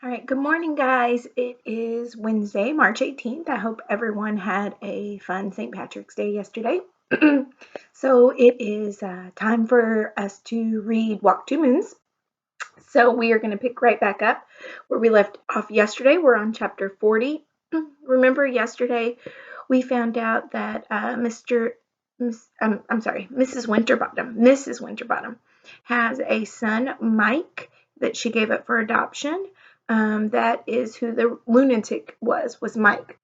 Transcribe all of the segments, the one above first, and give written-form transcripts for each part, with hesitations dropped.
All right, good morning, guys. It is Wednesday, March 18th. I hope everyone had a fun St. Patrick's Day yesterday. So it is time for us to read Walk Two Moons. So we are going to pick right back up where we left off yesterday. We're on chapter 40. Remember yesterday we found out that Mrs. Winterbottom has a son, Mike, that she gave up for adoption. That is who the lunatic was Mike.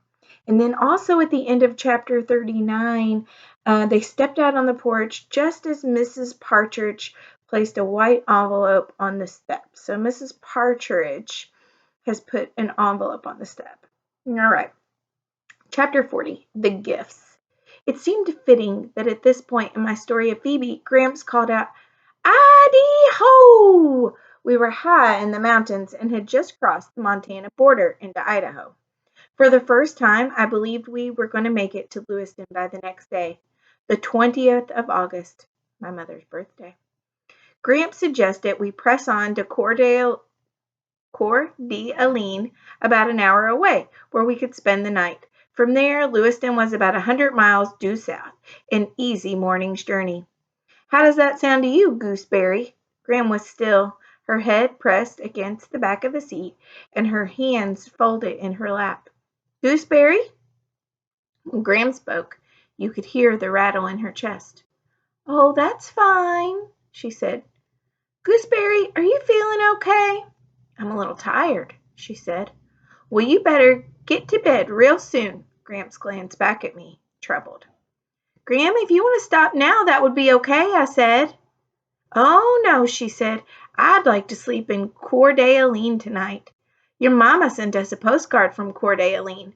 And then also at the end of chapter 39, they stepped out on the porch just as Mrs. Partridge placed a white envelope on the step. So Mrs. Partridge has put an envelope on the step. All right. Chapter 40, The Gifts. It seemed fitting that at this point in my story of Phoebe, Gramps called out, "Idaho!" We were high in the mountains and had just crossed the Montana border into Idaho. For the first time, I believed we were going to make it to Lewiston by the next day, the 20th of August, my mother's birthday. Gramps suggested we press on to Coeur d'Alene, about an hour away, where we could spend the night. From there, Lewiston was about 100 miles due south, an easy morning's journey. How does that sound to you, Gooseberry? Gram was still, her head pressed against the back of the seat and her hands folded in her lap. Gooseberry? When Gram spoke, you could hear the rattle in her chest. Oh, that's fine, she said. Gooseberry, are you feeling okay? I'm a little tired, she said. Well, you better get to bed real soon. Gramps glanced back at me, troubled. Gram, if you want to stop now, that would be okay, I said. Oh, no, she said. I'd like to sleep in Coeur d'Alene tonight. Your mama sent us a postcard from Coeur d'Alene,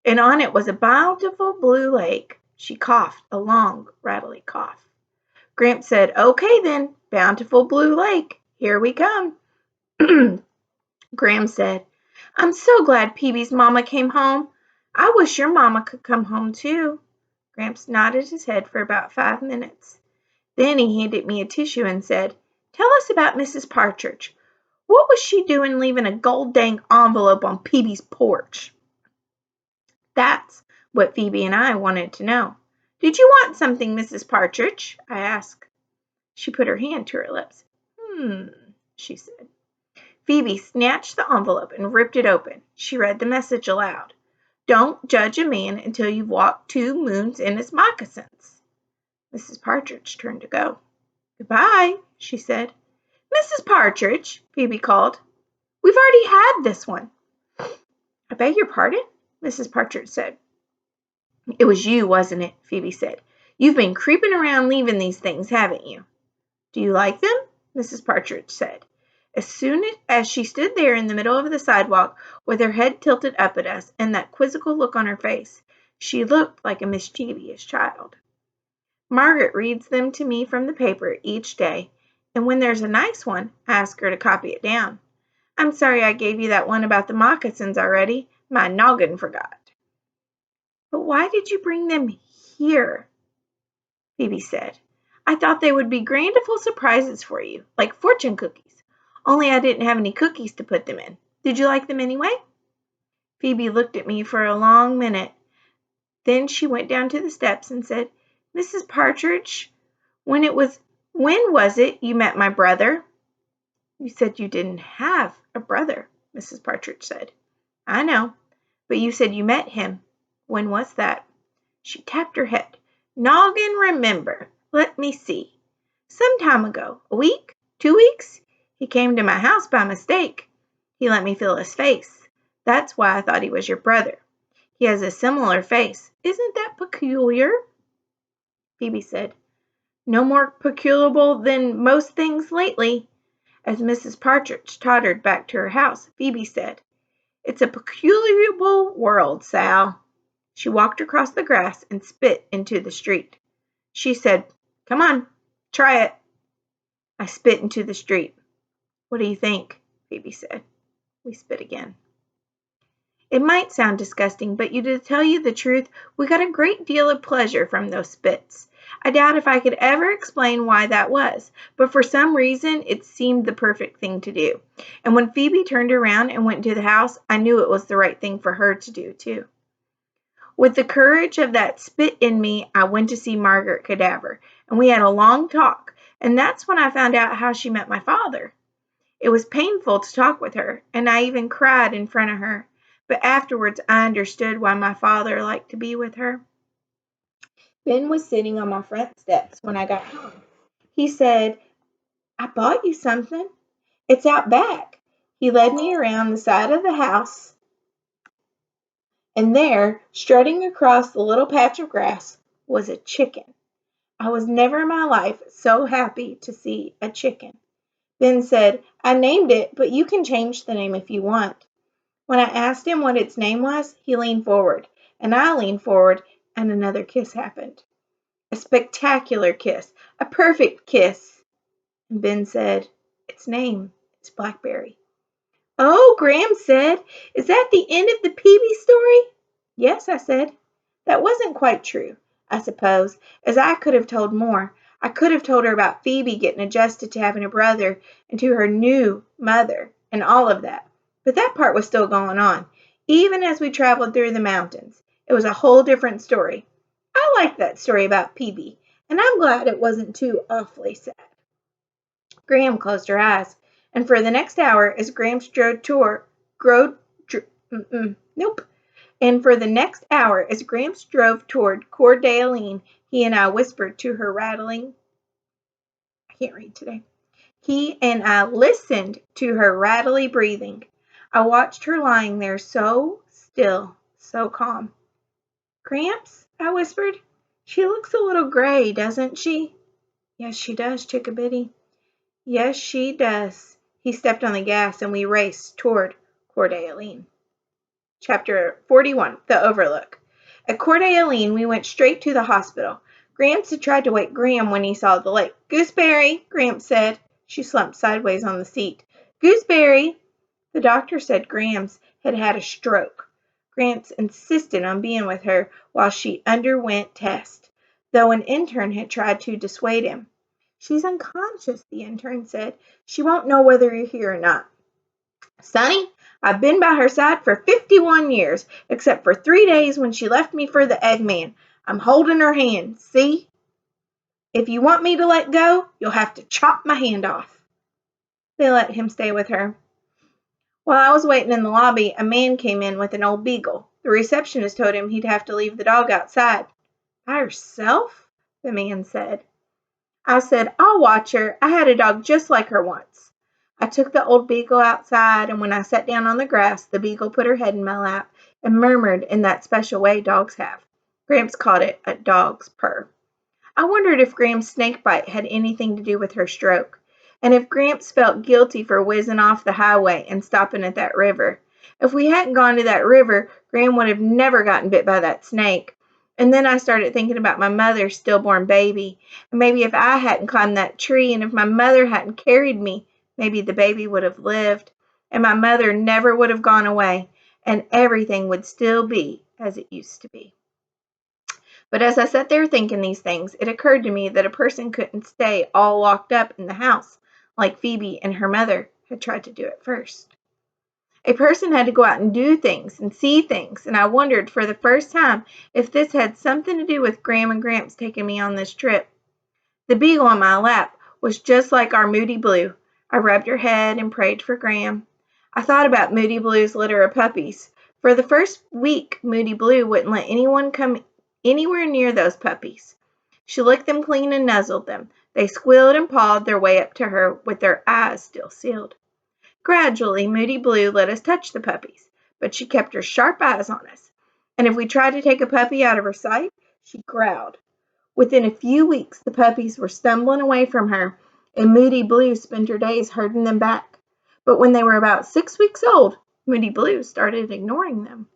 and on it was a bountiful blue lake. She coughed, a long, rattly cough. Gramps said, Okay then, bountiful blue lake, here we come. Gram said, I'm so glad Peebee's mama came home. I wish your mama could come home too. Gramps nodded his head for about 5 minutes. Then he handed me a tissue and said, Tell us about Mrs. Partridge. What was she doing leaving a gold-dang envelope on Peebee's porch? That's what Phoebe and I wanted to know. Did you want something, Mrs. Partridge? I asked. She put her hand to her lips. She said. Phoebe snatched the envelope and ripped it open. She read the message aloud. Don't judge a man until you've walked 2 moons in his moccasins. Mrs. Partridge turned to go. Goodbye, she said. Mrs. Partridge, Phoebe called. We've already had this one. I beg your pardon? Mrs. Partridge said. It was you, wasn't it? Phoebe said. You've been creeping around leaving these things, haven't you? Do you like them? Mrs. Partridge said. As soon as she stood there in the middle of the sidewalk with her head tilted up at us and that quizzical look on her face, she looked like a mischievous child. Margaret reads them to me from the paper each day, and when there's a nice one, I ask her to copy it down. I'm sorry I gave you that one about the moccasins already. My noggin forgot. But why did you bring them here? Phoebe said. I thought they would be grandiful surprises for you, like fortune cookies. Only I didn't have any cookies to put them in. Did you like them anyway? Phoebe looked at me for a long minute. Then she went down to the steps and said, Mrs. Partridge, when was it you met my brother? You said you didn't have a brother, Mrs. Partridge said. I know, but you said you met him. When was that? She tapped her head. Noggin remember. Let me see. Some time ago. A week? 2 weeks? He came to my house by mistake. He let me feel his face. That's why I thought he was your brother. He has a similar face. Isn't that peculiar? Phoebe said. No more peculiar than most things lately. As Mrs. Partridge tottered back to her house, Phoebe said, It's a peculiar world, Sal. She walked across the grass and spit into the street. She said, Come on, try it. I spit into the street. What do you think? Phoebe said. We spit again. It might sound disgusting, but to tell you the truth, we got a great deal of pleasure from those spits. I doubt if I could ever explain why that was, but for some reason it seemed the perfect thing to do. And when Phoebe turned around and went into the house, I knew it was the right thing for her to do, too. With the courage of that spit in me, I went to see Margaret Cadaver, and we had a long talk, and that's when I found out how she met my father. It was painful to talk with her, and I even cried in front of her, but afterwards I understood why my father liked to be with her. Ben was sitting on my front steps when I got home. He said, "I bought you something. It's out back." He led me around the side of the house, and there, strutting across the little patch of grass, was a chicken. I was never in my life so happy to see a chicken. Ben said, "I named it, but you can change the name if you want." When I asked him what its name was, he leaned forward, and I leaned forward, and another kiss happened. A spectacular kiss, a perfect kiss. And Ben said, "Its name is Blackberry." "Oh," Graham said, "is that the end of the Peavy story?" "Yes," I said. That wasn't quite true, I suppose, as I could have told more. I could have told her about Phoebe getting adjusted to having a brother and to her new mother and all of that. But that part was still going on, even as we traveled through the mountains. It was a whole different story. I liked that story about Phoebe, and I'm glad it wasn't too awfully sad. Graham closed her eyes, and for the next hour, as Graham strode toward, nope. And for the next hour, as Graham drove toward Coeur d'Alene, he and I whispered to her rattling. I can't read today. He and I listened to her rattly breathing. I watched her lying there so still, so calm. "Gramps," I whispered, "she looks a little gray, doesn't she?" "Yes, she does, Chickabiddy." "Yes, she does." He stepped on the gas and we raced toward Coeur d'Alene. Chapter 41, The Overlook. At Coeur d'Alene, we went straight to the hospital. Gramps had tried to wake Graham when he saw the lake. "Gooseberry," Gramps said. She slumped sideways on the seat. "Gooseberry." The doctor said Gramps had had a stroke. Gramps insisted on being with her while she underwent tests, though an intern had tried to dissuade him. "She's unconscious," the intern said. "She won't know whether you're here or not." "Sonny, I've been by her side for 51 years, except for 3 days when she left me for the Eggman. I'm holding her hand, see? If you want me to let go, you'll have to chop my hand off." They let him stay with her. While I was waiting in the lobby, a man came in with an old beagle. The receptionist told him he'd have to leave the dog outside. "By herself?" the man said. I said, "I'll watch her. I had a dog just like her once." I took the old beagle outside, and when I sat down on the grass, the beagle put her head in my lap and murmured in that special way dogs have. Gramps called it a dog's purr. I wondered if Gramps' snakebite had anything to do with her stroke, and if Gramps felt guilty for whizzing off the highway and stopping at that river. If we hadn't gone to that river, Graham would have never gotten bit by that snake. And then I started thinking about my mother's stillborn baby. And maybe if I hadn't climbed that tree and if my mother hadn't carried me, maybe the baby would have lived. And my mother never would have gone away. And everything would still be as it used to be. But as I sat there thinking these things, it occurred to me that a person couldn't stay all locked up in the house like Phoebe and her mother had tried to do at first. A person had to go out and do things and see things, and I wondered for the first time if this had something to do with Graham and Gramps taking me on this trip. The beagle on my lap was just like our Moody Blue. I rubbed her head and prayed for Graham. I thought about Moody Blue's litter of puppies. For the first week, Moody Blue wouldn't let anyone come anywhere near those puppies. She licked them clean and nuzzled them. They squealed and pawed their way up to her with their eyes still sealed. Gradually, Moody Blue let us touch the puppies, but she kept her sharp eyes on us. And if we tried to take a puppy out of her sight, she growled. Within a few weeks, the puppies were stumbling away from her, and Moody Blue spent her days herding them back. But when they were about 6 weeks old, Moody Blue started ignoring them.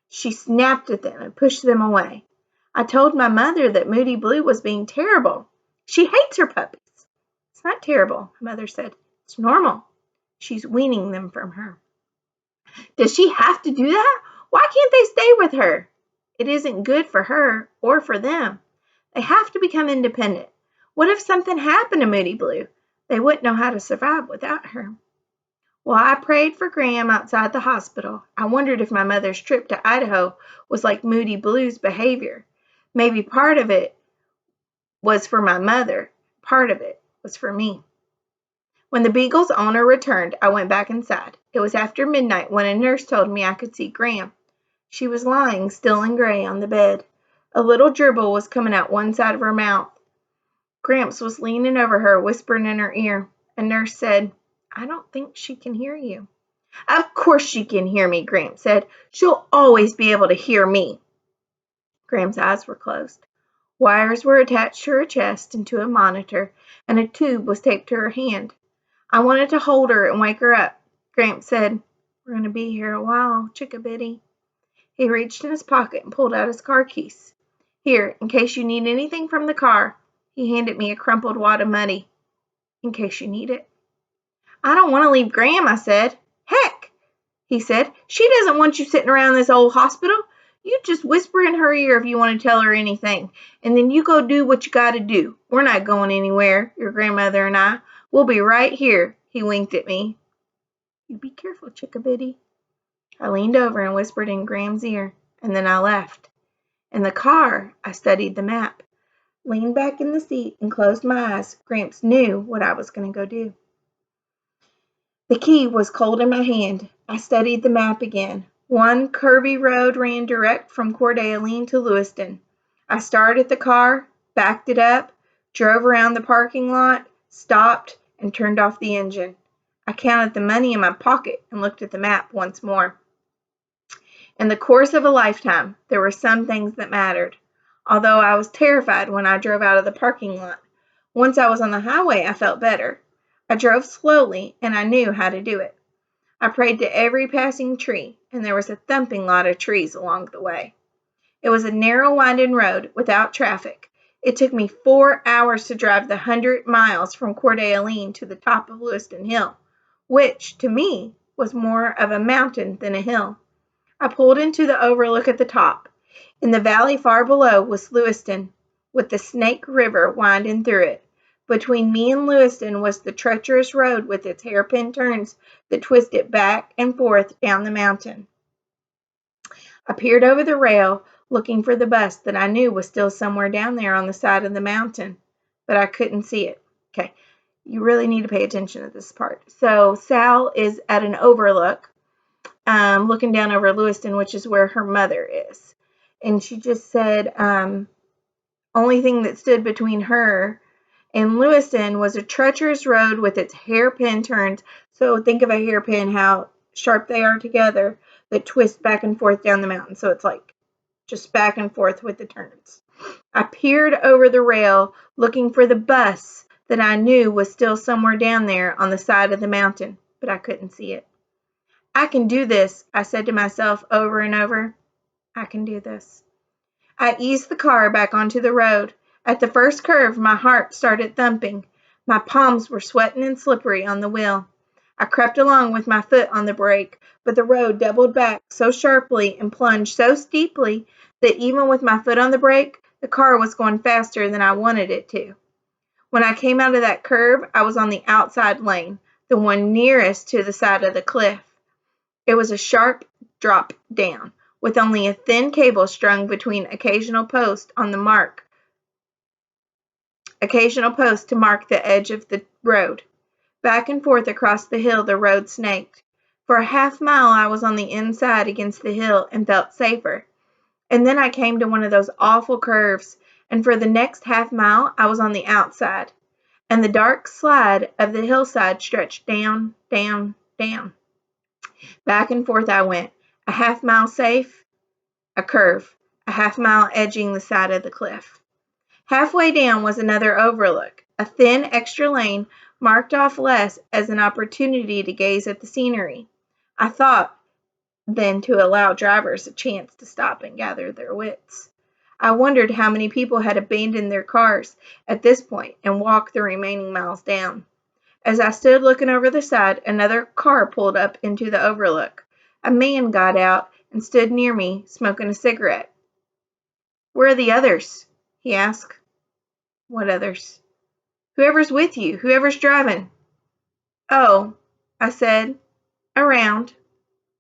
She snapped at them and pushed them away. I told my mother that Moody Blue was being terrible. "She hates her puppies." "It's not terrible," my mother said. "It's normal. She's weaning them from her." "Does she have to do that? Why can't they stay with her? It isn't good for her or for them. They have to become independent. What if something happened to Moody Blue? They wouldn't know how to survive without her. While I prayed for Graham outside the hospital, I wondered if my mother's trip to Idaho was like Moody Blue's behavior. Maybe part of it was for my mother, part of it was for me. When the Beagle's owner returned, I went back inside. It was after midnight when a nurse told me I could see Graham. She was lying, still and gray, on the bed. A little dribble was coming out one side of her mouth. Gramps was leaning over her, whispering in her ear. A nurse said, "I don't think she can hear you." "Of course she can hear me," Gramps said. "She'll always be able to hear me." Gramps' eyes were closed. Wires were attached to her chest and to a monitor, and a tube was taped to her hand. I wanted to hold her and wake her up. Gramps said, "We're going to be here a while, Chickabiddy." He reached in his pocket and pulled out his car keys. "Here, in case you need anything from the car." He handed me a crumpled wad of money. "In case you need it." "I don't want to leave Gram," I said. "Heck," he said, "she doesn't want you sitting around this old hospital. You just whisper in her ear if you want to tell her anything, and then you go do what you got to do. We're not going anywhere, your grandmother and I. We'll be right here." He winked at me. "You be careful, Chickabiddy." I leaned over and whispered in Gram's ear, and then I left. In the car, I studied the map, leaned back in the seat, and closed my eyes. Gramps knew what I was going to go do. The key was cold in my hand. I studied the map again. One curvy road ran direct from Coeur d'Alene to Lewiston. I started the car, backed it up, drove around the parking lot, stopped, and turned off the engine. I counted the money in my pocket and looked at the map once more. In the course of a lifetime, there were some things that mattered. Although I was terrified when I drove out of the parking lot, once I was on the highway, I felt better. I drove slowly, and I knew how to do it. I prayed to every passing tree, and there was a thumping lot of trees along the way. It was a narrow, winding road without traffic. It took me 4 hours to drive the 100 miles from Coeur d'Alene to the top of Lewiston Hill, which, to me, was more of a mountain than a hill. I pulled into the overlook at the top. In the valley far below was Lewiston, with the Snake River winding through it. Between me and Lewiston was the treacherous road with its hairpin turns that twisted back and forth down the mountain. I peered over the rail, looking for the bus that I knew was still somewhere down there on the side of the mountain, but I couldn't see it. Okay, you really need to pay attention to this part. So Sal is at an overlook, looking down over Lewiston, which is where her mother is. And she just said, only thing that stood between her and Lewiston was a treacherous road with its hairpin turns. So think of a hairpin, how sharp they are together, that twist back and forth down the mountain. So it's like just back and forth with the turns. I peered over the rail, looking for the bus that I knew was still somewhere down there on the side of the mountain, but I couldn't see it. "I can do this," I said to myself over and over. I can do this. I eased the car back onto the road. At the first curve, my heart started thumping. My palms were sweating and slippery on the wheel. I crept along with my foot on the brake, but the road doubled back so sharply and plunged so steeply that even with my foot on the brake, the car was going faster than I wanted it to. When I came out of that curve, I was on the outside lane, the one nearest to the side of the cliff. It was a sharp drop down, with only a thin cable strung between occasional posts to mark the edge of the road. Back and forth across the hill the road snaked. For a half-mile I was on the inside against the hill and felt safer. And then I came to one of those awful curves, and for the next half-mile I was on the outside. And the dark slide of the hillside stretched down, down, down. Back and forth I went, a half-mile safe, a curve, a half-mile edging the side of the cliff. Halfway down was another overlook, a thin extra lane marked off less as an opportunity to gaze at the scenery. I thought then to allow drivers a chance to stop and gather their wits. I wondered how many people had abandoned their cars at this point and walked the remaining miles down. As I stood looking over the side, another car pulled up into the overlook. A man got out and stood near me, smoking a cigarette. Where are the others? He asked. What others? Whoever's with you, whoever's driving. Oh, I said, around.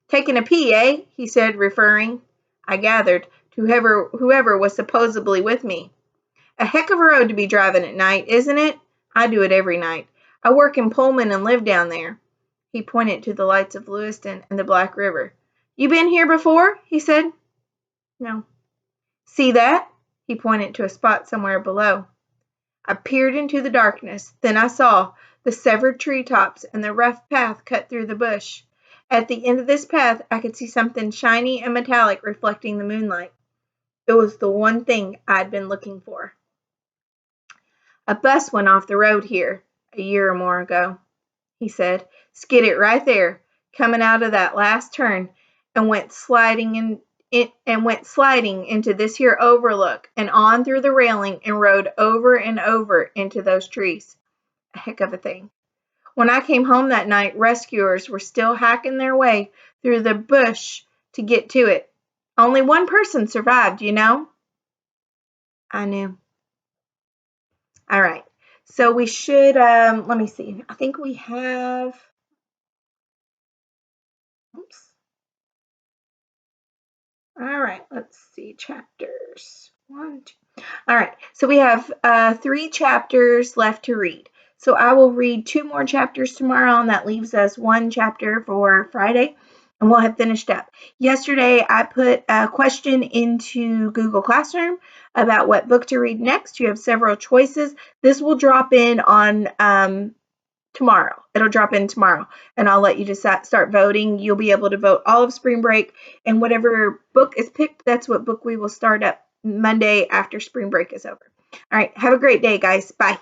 Taking a pee, eh? He said, referring, I gathered, to whoever was supposedly with me. A heck of a road to be driving at night, isn't it? I do it every night. I work in Pullman and live down there. He pointed to the lights of Lewiston and the Black River. You been here before? He said. No. See that? He pointed to a spot somewhere below. I peered into the darkness. Then I saw the severed treetops and the rough path cut through the bush. At the end of this path, I could see something shiny and metallic reflecting the moonlight. It was the one thing I'd been looking for. A bus went off the road here a year or more ago, he said. Skidded right there, coming out of that last turn, and went sliding into this here overlook and on through the railing and rode over and over into those trees. A heck of a thing. When I came home that night, rescuers were still hacking their way through the bush to get to it. Only one person survived, you know? I knew. All right. So we should, let me see. I think we have, oops. All right, let's see, chapters. 1, 2. All right, so we have 3 chapters left to read. So I will read 2 more chapters tomorrow, and that leaves us 1 chapter for Friday, and we'll have finished up. Yesterday, I put a question into Google Classroom about what book to read next. You have several choices. This will drop in on tomorrow. It'll drop in tomorrow, and I'll let you just start voting. You'll be able to vote all of spring break, and whatever book is picked, that's what book we will start up Monday after spring break is over. All right, have a great day, guys. Bye.